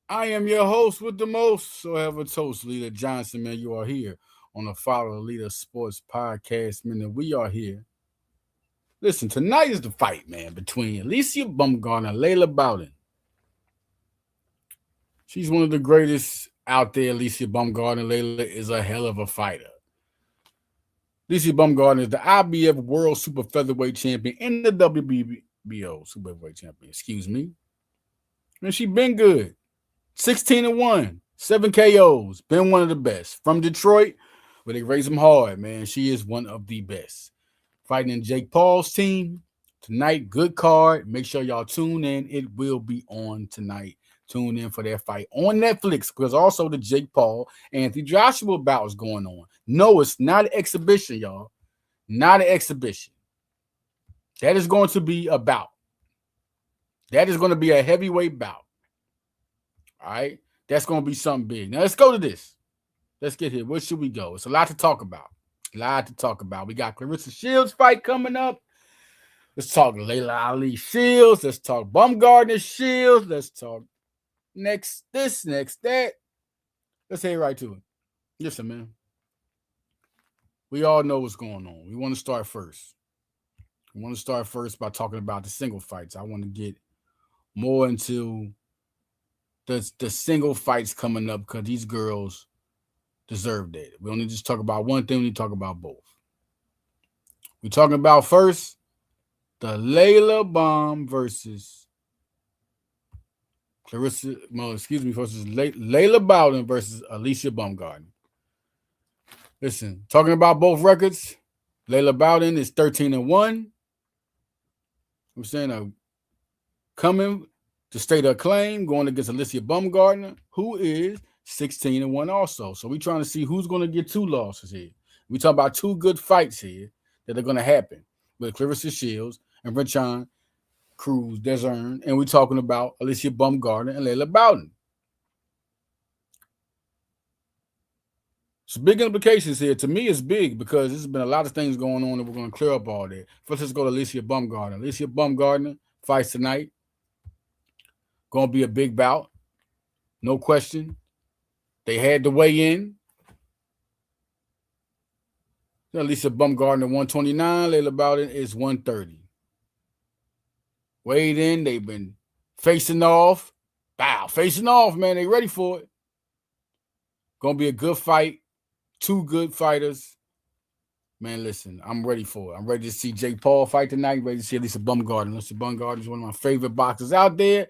I am your host with the most. So have a toast, Leila Johnson, man. You are here on the Follow the Leader Sports Podcast, man. And we are here. Listen, tonight is the fight, man, between Alycia Baumgardner and Leila Bowden. She's one of the greatest out there. Alycia Baumgardner. Leila is a hell of a fighter. Alycia Baumgardner is the IBF World Super Featherweight Champion and the WBO Super Featherweight Champion. Excuse me. And she been good. 16-1, 7 KOs, been one of the best. From Detroit, where they raise them hard, man. She is one of the best. Fighting in Jake Paul's team tonight. Good card. Make sure y'all tune in. It will be on tonight. Tune in for that fight on Netflix because also the Jake Paul Anthony Joshua bout is going on. No, it's not an exhibition, y'all. Not an exhibition. That is going to be a bout. That is going to be a heavyweight bout. All right. That's going to be something big. Now, let's go to this. Let's get here. Where should we go? It's a lot to talk about. A lot to talk about. We got Claressa Shields fight coming up. Let's talk Leila Ali Shields. Let's talk Baumgardner Shields. Let's talk next this, next that. Let's head right to it. Listen, man. We all know what's going on. We want to start first. We want to start first by talking about the single fights. I want to get more into the single fights coming up because these girls deserve that. We don't need to just talk about one thing, we need to talk about both. We're talking about first the Leila Baum versus versus Leila Bowden versus Alycia Baumgardner. Listen, talking about both records, Leila Bowden is 13-1. I'm saying coming to state her claim, going against Alycia Baumgardner, who is 16-1 also. So we're trying to see who's going to get two losses here. We talk about two good fights here that are going to happen with Claressa Shields and Frenchon Crews-Dezurn, and we're talking about Alycia Baumgardner and Leila Bowden. So big implications here. To me, it's big because there's been a lot of things going on that we're going to clear up all that. First, let's go to Alycia Baumgardner. Alycia Baumgardner fights tonight. Going to be a big bout. No question. They had to weigh in. Alycia Baumgardner 129. Leila Bowden is 130. Weighed in. They've been facing off. Wow, facing off, man. They ready for it. Going to be a good fight. Two good fighters. Man, listen, I'm ready for it. I'm ready to see Jake Paul fight tonight. I'm ready to see Alycia Baumgardner. Alycia Baumgardner is one of my favorite boxers out there.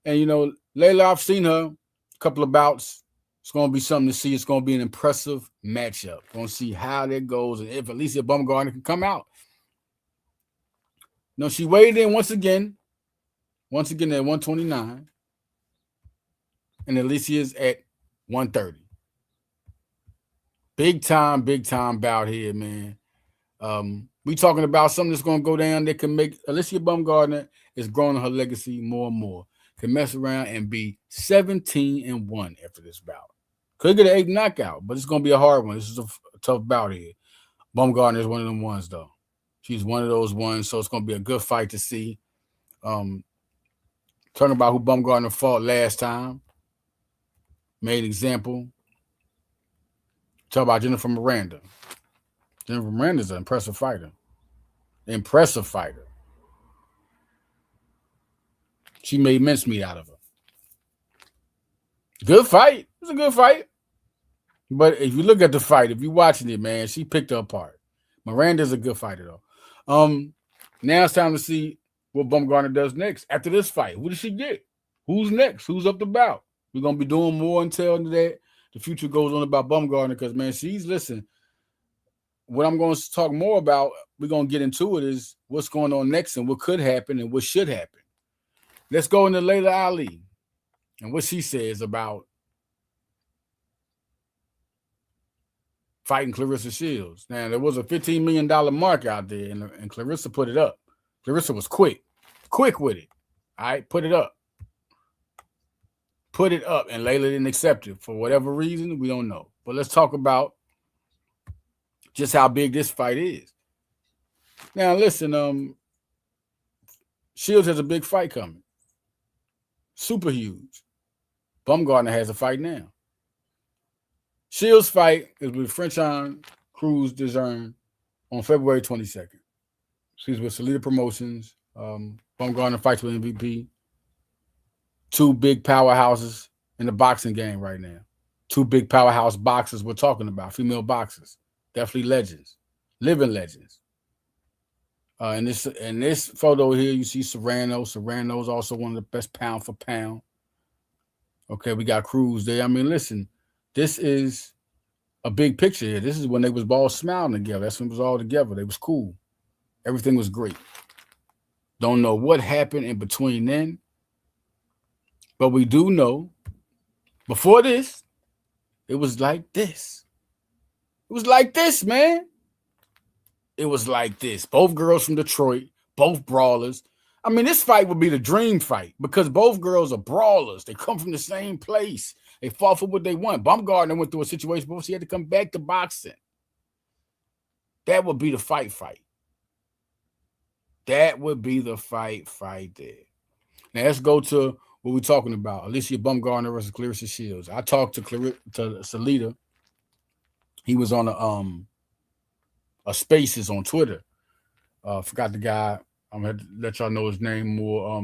And, Leila, I've seen her a couple of bouts. It's going to be something to see. It's going to be an impressive matchup. We're going to see how that goes and if Alycia Baumgardner can come out. She weighed in once again at 129. And Alycia is at 130. Big time bout here, man. We talking about something that's going to go down that can make Alycia Baumgardner is growing her legacy more and more. Can mess around and be 17-1 after this bout. Could get an 8 knockout, but it's going to be a hard one. This is a tough bout here. Baumgardner is one of them ones, though. She's one of those ones, so it's going to be a good fight to see. Talking about who Baumgardner fought last time. Made example. Talk about Jennifer Miranda. Jennifer Miranda's an impressive fighter. She made mincemeat out of her. Good fight. It was a good fight. But if you look at the fight, if you're watching it, man, she picked her apart. Miranda's a good fighter, though. Now it's time to see what Baumgardner does next after this fight. Who does she get? Who's next? Who's up the bout? We're going to be doing more until that the future goes on about Baumgardner because, man, listen, what I'm going to talk more about, we're going to get into it, is what's going on next and what could happen and what should happen. Let's go into Leila Ali and what she says about fighting Claressa Shields. Now, there was a $15 million mark out there, and Claressa put it up. Claressa was quick with it. All right, put it up. And Leila didn't accept it for whatever reason. We don't know. But let's talk about just how big this fight is. Now, listen, Shields has a big fight coming. Super huge. Baumgardner has a fight now. Shields' fight is with Frenchon Crews-Dezurn on February 22nd. She's with Salida Promotions. Baumgardner fights with MVP. Two big powerhouses in the boxing game right now. Two big powerhouse boxers we're talking about, female boxers. Definitely legends, living legends. In this photo here, you see Serrano. Serrano's also one of the best pound for pound. Okay, we got Cruz there. I mean, listen, this is a big picture here. This is when they was all smiling together. That's when it was all together. They was cool. Everything was great. Don't know what happened in between then, but we do know before this, it was like this. It was like this, man. It was like this. Both girls from Detroit, both brawlers. I mean, this fight would be the dream fight because both girls are brawlers. They come from the same place. They fought for what they want. Baumgardner went through a situation before she had to come back to boxing. That would be the fight. That would be the fight there. Now, let's go to what we're talking about. Alycia Baumgardner versus Claressa Shields. I talked to Salida. He was on a Spaces on Twitter. Forgot the guy. I'm going to let y'all know his name more.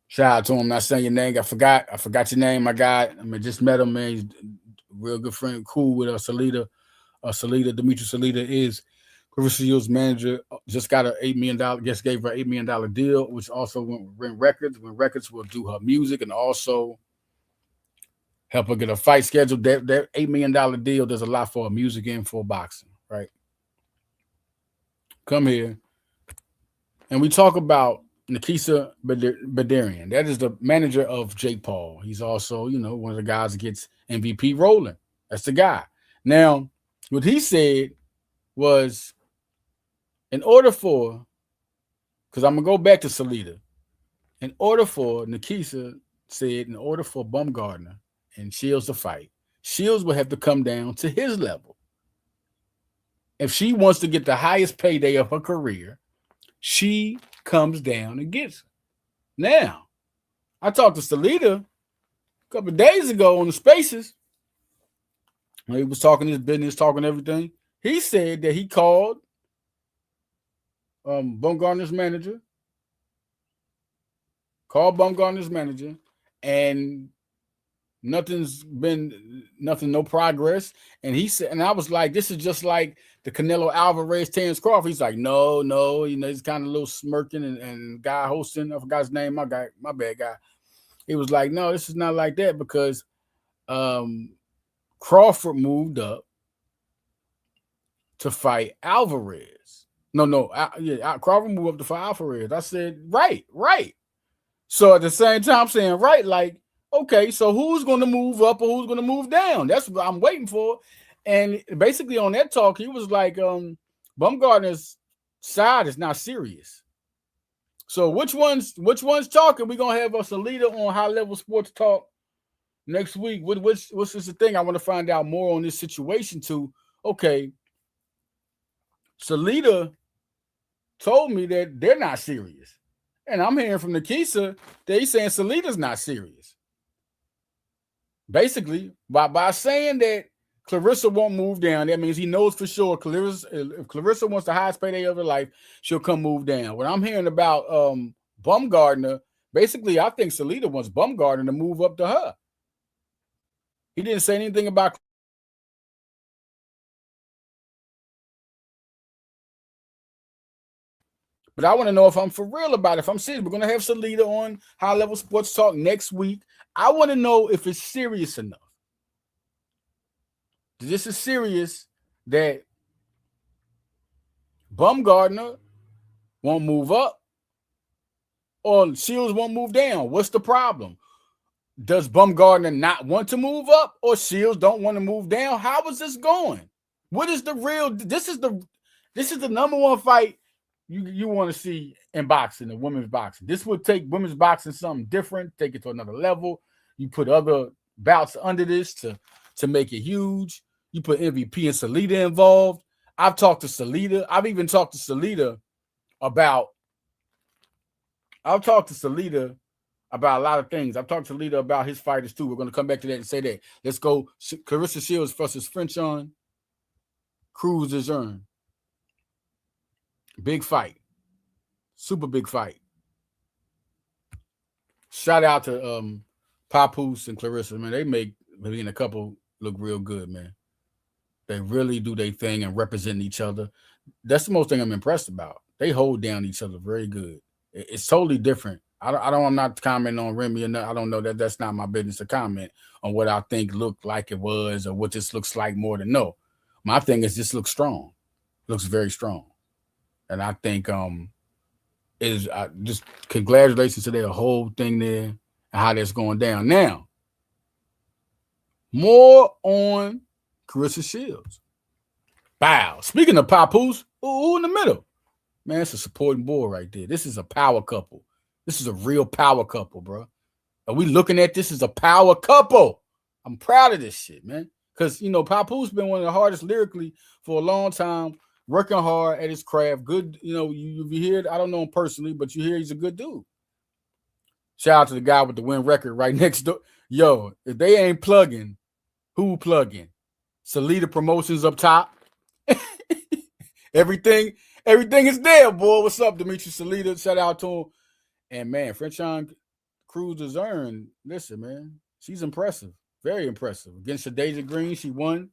Shout out to him. I'm not saying your name. I forgot your name, my guy. I mean, just met him, man. He's a real good friend. Cool with Salida. Dimitri Salida is Claressa Shields' manager. Just got $8 million. Just gave her $8 million deal, which also went records. When records will do her music and also help her get a fight scheduled. That $8 million deal does a lot for her music and for boxing, right? Come here. And we talk about Alycia Baumgardner. That is the manager of Jake Paul. He's also, one of the guys that gets MVP rolling. That's the guy. Now, what he said was, in order for, because I'm going to go back to Salida, Alycia said, in order for Baumgardner and Shields to fight, Shields would have to come down to his level. If she wants to get the highest payday of her career, she comes down and gets it. Now, I talked to Salida a couple of days ago on the Spaces. He was talking his business, talking everything. He said that he called Baumgardner's manager, and no progress. And he said, and I was like, this is just like the Canelo Alvarez, Terrence Crawford. He's like, no, he's kind of a little smirking and guy hosting, I forgot his name, my bad guy. He was like, no, this is not like that because Crawford moved up to fight Alvarez. Crawford moved up to fight Alvarez. I said, right. So at the same time, I'm saying, right, like, okay, so who's going to move up or who's going to move down? That's what I'm waiting for. And basically on that talk, he was like, Baumgardner's side is not serious. So which one's talking? We're going to have us a leader on High Level Sports Talk next week. What's the thing? I want to find out more on this situation too. Okay, Salida told me that they're not serious. And I'm hearing from Alycia that he's saying Salida's not serious. Basically, by saying that Claressa won't move down, that means he knows for sure if Claressa wants the highest payday of her life, she'll come move down. What I'm hearing about Baumgardner, basically, I think Salida wants Baumgardner to move up to her. He didn't say anything about. But I want to know if I'm for real about it. If I'm serious, we're going to have Salida on High Level Sports Talk next week. I want to know if it's serious enough. This is serious that Baumgardner won't move up or Shields won't move down. What's the problem? Does Baumgardner not want to move up or Shields don't want to move down? How is this going? What is the real? This is the number one fight you want to see in boxing, in women's boxing. This would take women's boxing something different, take it to another level. You put other bouts under this to make it huge. You put MVP and Salida involved. I've talked to Salida. I've talked to Salida about a lot of things. I've talked to Leila about his fighters too. We're going to come back to that and say that. Let's go. Claressa Shields versus Frenchon Crews-Dezurn. Big fight. Super big fight. Shout out to Papoose and Claressa, man. They make being a couple look real good, man. They really do their thing and represent each other. That's the most thing I'm impressed about. They hold down each other very good. It's totally different. I'm not commenting on Remy or nothing. I don't know that. That's not my business to comment on what I think looked like it was or what this looks like more than no. My thing is this looks strong. Looks very strong. And I think just congratulations to their whole thing there and how that's going down. Now, more on Claressa Shields. Bow. Speaking of Papoose, who in the middle? Man, it's a supporting board right there. This is a power couple. This is a real power couple, bro. Are we looking at this as a power couple? I'm proud of this shit, man. Because, Papoose been one of the hardest lyrically for a long time, working hard at his craft. Good, you hear it. I don't know him personally, but you hear he's a good dude. Shout out to the guy with the win record right next door. Yo, if they ain't plugging, who plugging? Salida Promotions up top. Everything is there, boy. What's up, Dimitri Salida? Shout out to him. And man, Frenchon Crews-Dezurn, listen, man, she's impressive, very impressive. Against Shadeja Green, she won.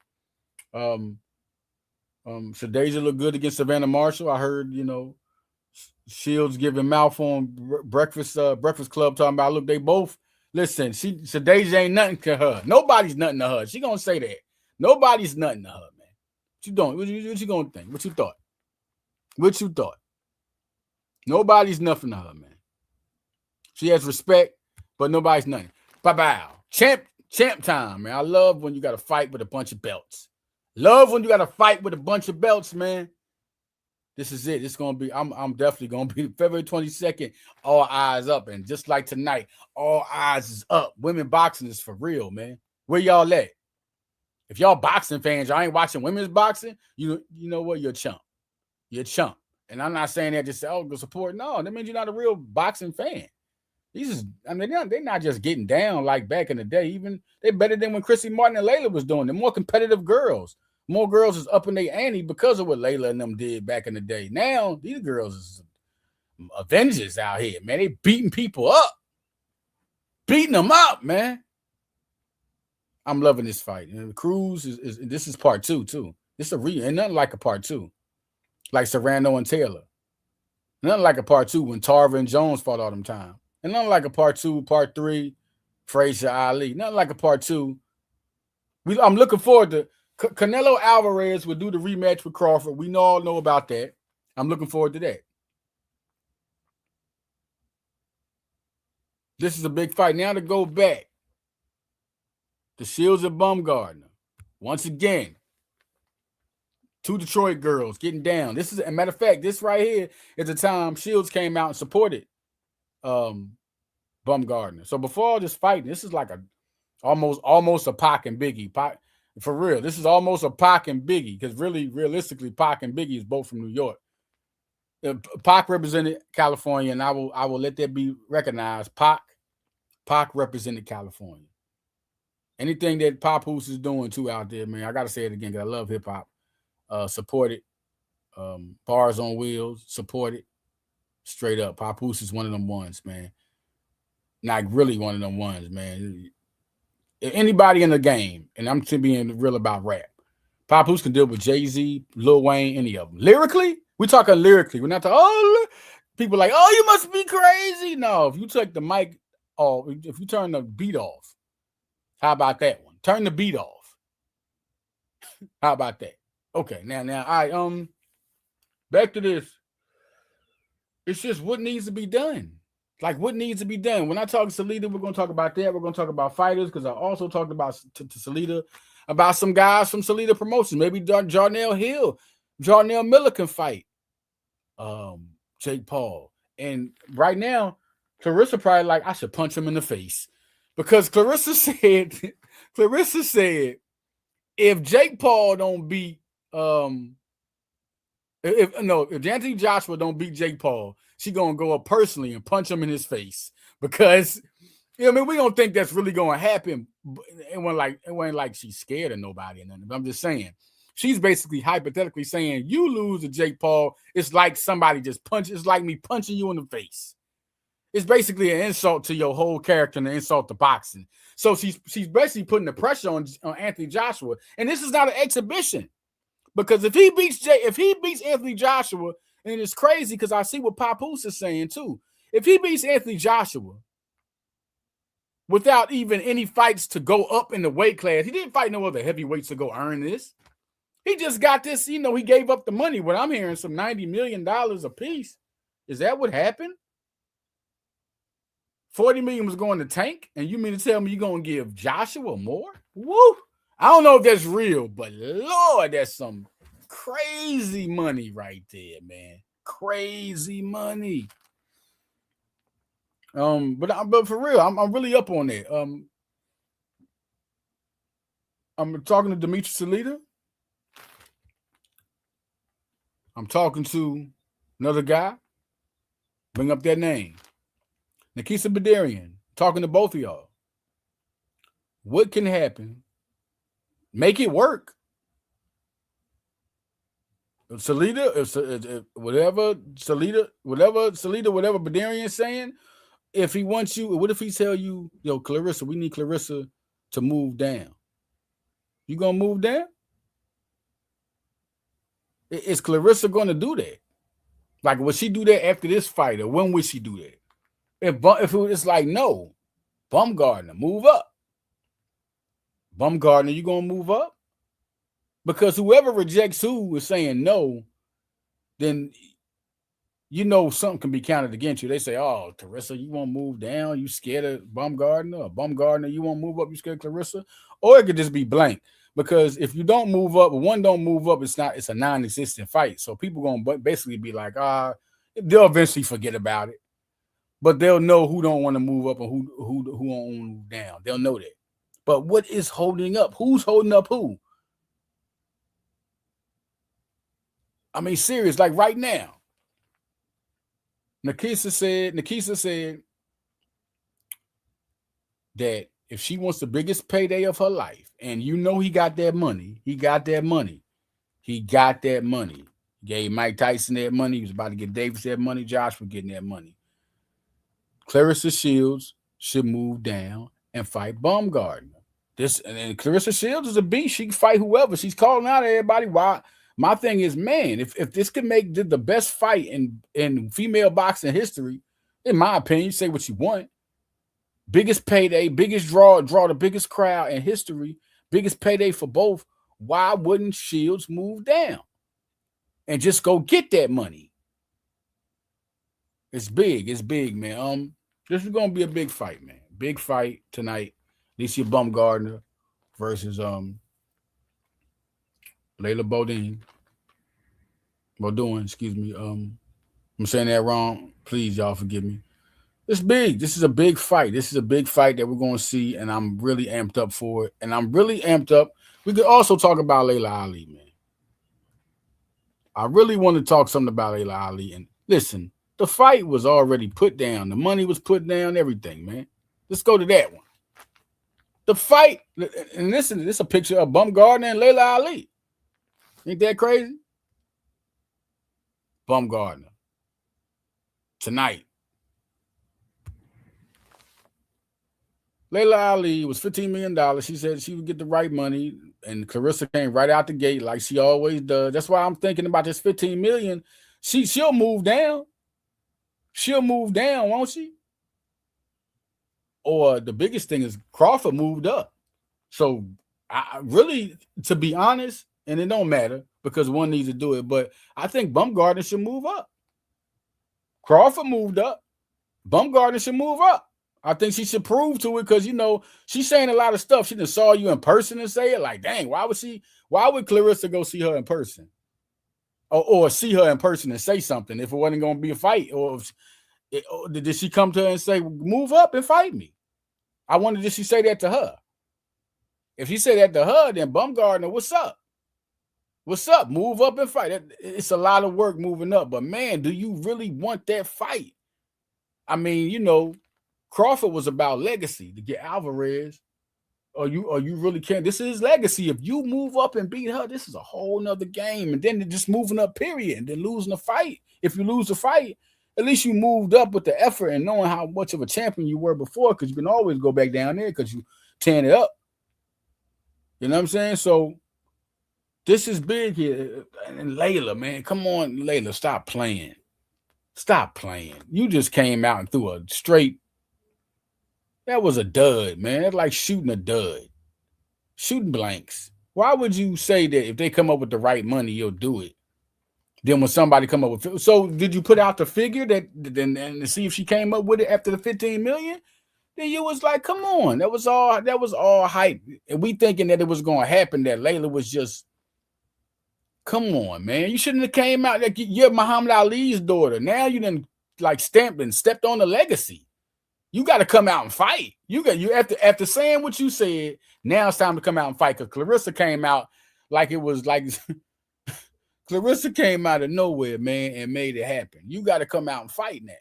Shadeja looked good against Savannah Marshall. I heard, Shields giving mouth on Breakfast Club talking about, look, they both listen. Shadeja ain't nothing to her. Nobody's nothing to her. She gonna say that. Nobody's nothing to her, man. What you doing? What you gonna think? What you thought? What you thought? Nobody's nothing to her, man. She has respect, but nobody's nothing. Bow. Champ time, man. I love when you got to fight with a bunch of belts. Love when you got to fight with a bunch of belts, man. This is it. It's gonna be. I'm definitely gonna be February 22nd. All eyes up, and just like tonight, all eyes is up. Women boxing is for real, man. Where y'all at? If y'all boxing fans, y'all ain't watching women's boxing. You know what? You're a chump. You're a chump. And I'm not saying that just say, go support. No, that means you're not a real boxing fan. They're not just getting down like back in the day. Even they're better than when Chrissy Martin and Leila was doing. They're more competitive girls. More girls is up in their ante because of what Leila and them did back in the day. Now, these girls is Avengers out here, man. They beating people up. Beating them up, man. I'm loving this fight. And Cruz this is part 2, too. This is ain't nothing like a part 2. Like Serrano and Taylor. Nothing like a part 2 when Tarver and Jones fought all them time. And nothing like a part 2, part 3, Frazier, Ali. Nothing like a part 2. I'm looking forward to Canelo Alvarez will do the rematch with Crawford. We all know about that. I'm looking forward to that. This is a big fight. Now to go back. The Shields and Baumgardner. Once again, 2 Detroit girls getting down. This is a matter of fact, this right here is the time Shields came out and supported Baumgardner. So before all this fighting, this is like almost a Pac and Biggie. For real, this is almost a Pac and Biggie because realistically, Pac and Biggie is both from New York. Pac represented California, and I will let that be recognized. Pac represented California. Anything that Papoose is doing too out there, man, I gotta say it again because I love hip hop. Support it. Bars on Wheels, support it. Straight up, Papoose is one of them ones, man. Not really one of them ones, man. Anybody in the game, and I'm being real about rap, Papoose can deal with Jay-Z, Lil Wayne, any of them. Lyrically, we're talking lyrically. We're not talking, people like, you must be crazy. No, if you take the mic off, if you turn the beat off, how about that one? Turn the beat off. How about that? Okay, now, back to this. It's just what needs to be done. Like, what needs to be done? When I talk to Salida, we're going to talk about that. We're going to talk about fighters because I also talked about to Salida about some guys from Salida Promotions. Maybe Jarnell Miller can fight Jake Paul. And right now, Claressa probably like, I should punch him in the face. Because Claressa said, if Jake Paul don't beat if Anthony Joshua don't beat Jake Paul, she gonna go up personally and punch him in his face because you know what I mean. We don't think that's really gonna happen. It wasn't like she's scared of nobody or nothing. But I'm just saying she's basically hypothetically saying you lose to Jake Paul, it's like somebody just punches. It's like me punching you in the face. It's basically an insult to your whole character and an insult to boxing. So she's basically putting the pressure on Anthony Joshua, and this is not an exhibition because if he beats Anthony Joshua, and it's crazy because I see what Papoose is saying too. If he beats Anthony Joshua without even any fights to go up in the weight class, he didn't fight no other heavyweights to go earn this. He just got this. You know, he gave up the money. What I'm hearing, some $90 million a piece. Is that what happened? 40 million was going to Tank, and you mean to tell me you're going to give Joshua more? Woo! I don't know if that's real, but Lord, that's some crazy money right there, man. Crazy money. But for real, I'm really up on that. I'm talking to Demetrius Alita. I'm talking to another guy. Bring up that name. Nikisa Badarian, talking to both of y'all. What can happen? Make it work. Whatever Badarian's saying, if he wants you, what if he tell you, yo, Claressa, we need Claressa to move down? You gonna move down? Is Claressa gonna do that? Like, will she do that after this fight, or when would she do that? If it's like, no, Baumgardner, move up. Baumgardner, you gonna move up? Because whoever rejects who is saying no, then you know something can be counted against you. They say, oh, Claressa, you won't move down. You scared of Baumgardner? Or Baumgardner, you won't move up. You scared of Claressa? Or it could just be blank. Because if you don't move up, or one don't move up, it's a non-existent fight. So people gonna basically be like, they'll eventually forget about it. But they'll know who don't want to move up and who won't move down. They'll know that. But what is holding up? Who's holding up who? I mean, serious, like right now. Nikisa said that if she wants the biggest payday of her life, and you know he got that money. He gave Mike Tyson that money. He was about to get Davis that money. Josh was getting that money. Claressa Shields should move down and fight Baumgardner. And Claressa Shields is a beast. She can fight whoever. She's calling out everybody. Why? My thing is, man, if this could make the best fight in female boxing history, in my opinion, say what you want. Biggest payday, biggest draw the biggest crowd in history, biggest payday for both. Why wouldn't Shields move down and just go get that money? It's big, man. This is gonna be a big fight, man. Big fight tonight. Alycia Baumgardner versus Leila Beaudoin, excuse me. I'm saying that wrong. Please, y'all forgive me. It's big. This is a big fight. This is a big fight that we're going to see, and I'm really amped up for it. And I'm really amped up. We could also talk about Laila Ali, man. I really want to talk something about Laila Ali. And listen, the fight was already put down. The money was put down, everything, man. Let's go to that one. The fight, and listen, this is a picture of Baumgardner and Laila Ali. Ain't that crazy? Baumgardner. Tonight. Laila Ali was $15 million. She said she would get the right money, and Claressa came right out the gate like she always does. That's why I'm thinking about this $15 million. She'll move down. She'll move down, won't she? Or the biggest thing is Crawford moved up. So I really, to be honest, and it don't matter because one needs to do it, but I think Baumgardner should move up. Crawford moved up. Baumgardner should move up. I think she should prove to it because, you know, she's saying a lot of stuff. She just saw you in person and say it. Like, dang, why would Claressa go see her in person? Or see her in person and say something if it wasn't going to be a fight? Or did she come to her and say, move up and fight me? I wonder, did she say that to her? If she said that to her, then Baumgardner, what's up? What's up? Move up and fight. It's a lot of work moving up, but man, do you really want that fight? I mean, you know, Crawford was about legacy to get Alvarez. Or you really can't. This is legacy. If you move up and beat her, this is a whole nother game. And then just moving up, period, and then losing the fight. If you lose the fight, at least you moved up with the effort and knowing how much of a champion you were before, because you can always go back down there because you tearing it up. You know what I'm saying? So this is big here. And Leila, man, come on, Leila, stop playing. Stop playing. You just came out and threw a straight. That was a dud, man. That's like shooting a dud. Shooting blanks. Why would you say that if they come up with the right money, you'll do it? Then when somebody come up with, so did you put out the figure that then and see if she came up with it after the 15 million? Then you was like, come on, that was all hype. And we thinking that it was gonna happen, that Leila was just, come on, man. You shouldn't have came out like you're Muhammad Ali's daughter. Now you done like stamped and stepped on the legacy. You got to come out and fight. You after saying what you said, now it's time to come out and fight. Because Claressa came out like it was like Claressa came out of nowhere, man, and made it happen. You got to come out and fight now.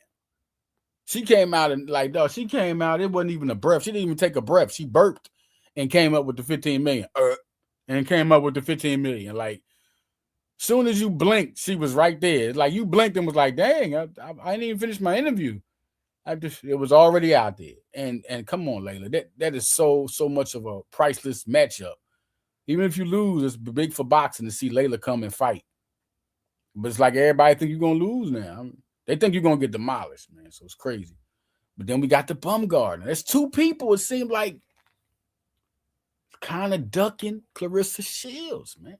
She came out and like, dog, she came out. It wasn't even a breath. She didn't even take a breath. She burped and came up with the 15 million. And came up with the 15 million. Like, soon as you blinked, she was right there. Like, you blinked and was like, dang, I didn't even finish my interview. It was already out there. And come on, Leila. That is so much of a priceless matchup. Even if you lose, it's big for boxing to see Leila come and fight. But it's like everybody think you're gonna lose now. They think you're gonna get demolished, man. So it's crazy. But then we got the Baumgardner. There's two people, it seemed like, kind of ducking Claressa Shields, man.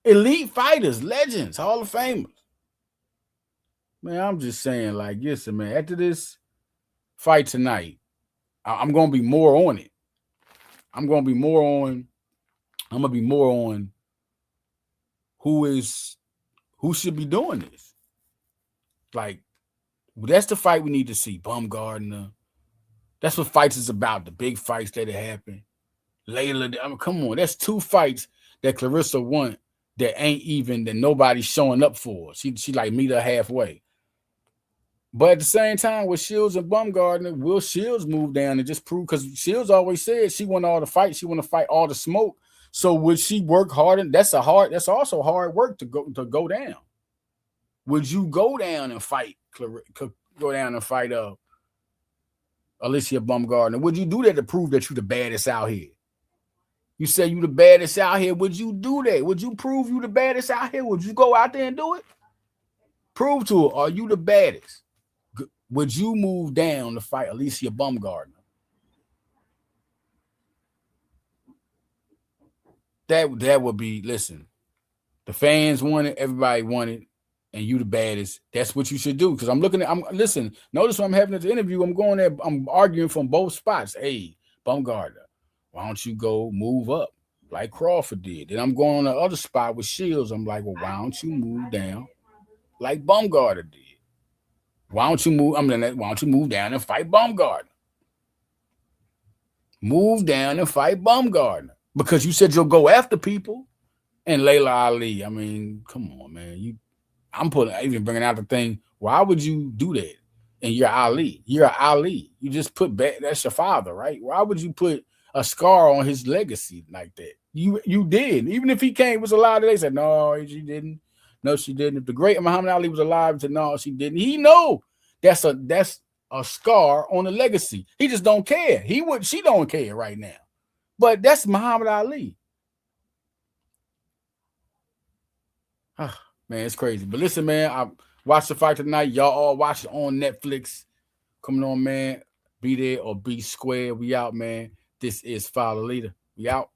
Elite fighters, legends, Hall of Famers. Man, I'm just saying, like, listen, man, after this fight tonight, I'm going to be more on it. I'm going to be more on who should be doing this. Like, that's the fight we need to see. Baumgardner. That's what fights is about, the big fights that happen. Leila, I mean, come on, that's two fights that Claressa won that ain't even, that nobody's showing up for. She like meet her halfway. But at the same time, with Shields and Baumgardner, will Shields move down and just prove? Because Shields always said she won all the fights. She want to fight all the smoke. So would she work hard? And that's also hard work to go down. Would you go down and fight Alycia Baumgardner? Would you do that to prove that you the baddest out here? You say you the baddest out here. Would you do that? Would you prove you the baddest out here? Would you go out there and do it? Prove to her, are you the baddest? Would you move down to fight Alycia Baumgardner? That would be, listen, the fans want it, everybody want it, and you the baddest. That's what you should do. Because listen, notice when I'm having this interview, I'm going there, I'm arguing from both spots. Hey, Baumgardner, why don't you go move up like Crawford did? Then I'm going on the other spot with Shields. I'm like, well, why don't you move down like Baumgardner did? Why don't you move down and fight Baumgardner? Move down and fight Baumgardner. Because you said you'll go after people. And Leila Ali, I mean, come on, man. I'm even bringing out the thing. Why would you do that? And you're Ali. You're Ali. You just put back, that's your father, right? Why would you put a scar on his legacy like that? You did. Even if he was alive today, said, no, she didn't. No, she didn't. If the great Muhammad Ali was alive, said, no, she didn't. He know that's a scar on the legacy. He just don't care. She don't care right now. But that's Muhammad Ali. Man, it's crazy. But listen, man, I watched the fight tonight. Y'all all watch it on Netflix. Coming on, man. Be there or be square. We out, man. This is Follow Leader. We out.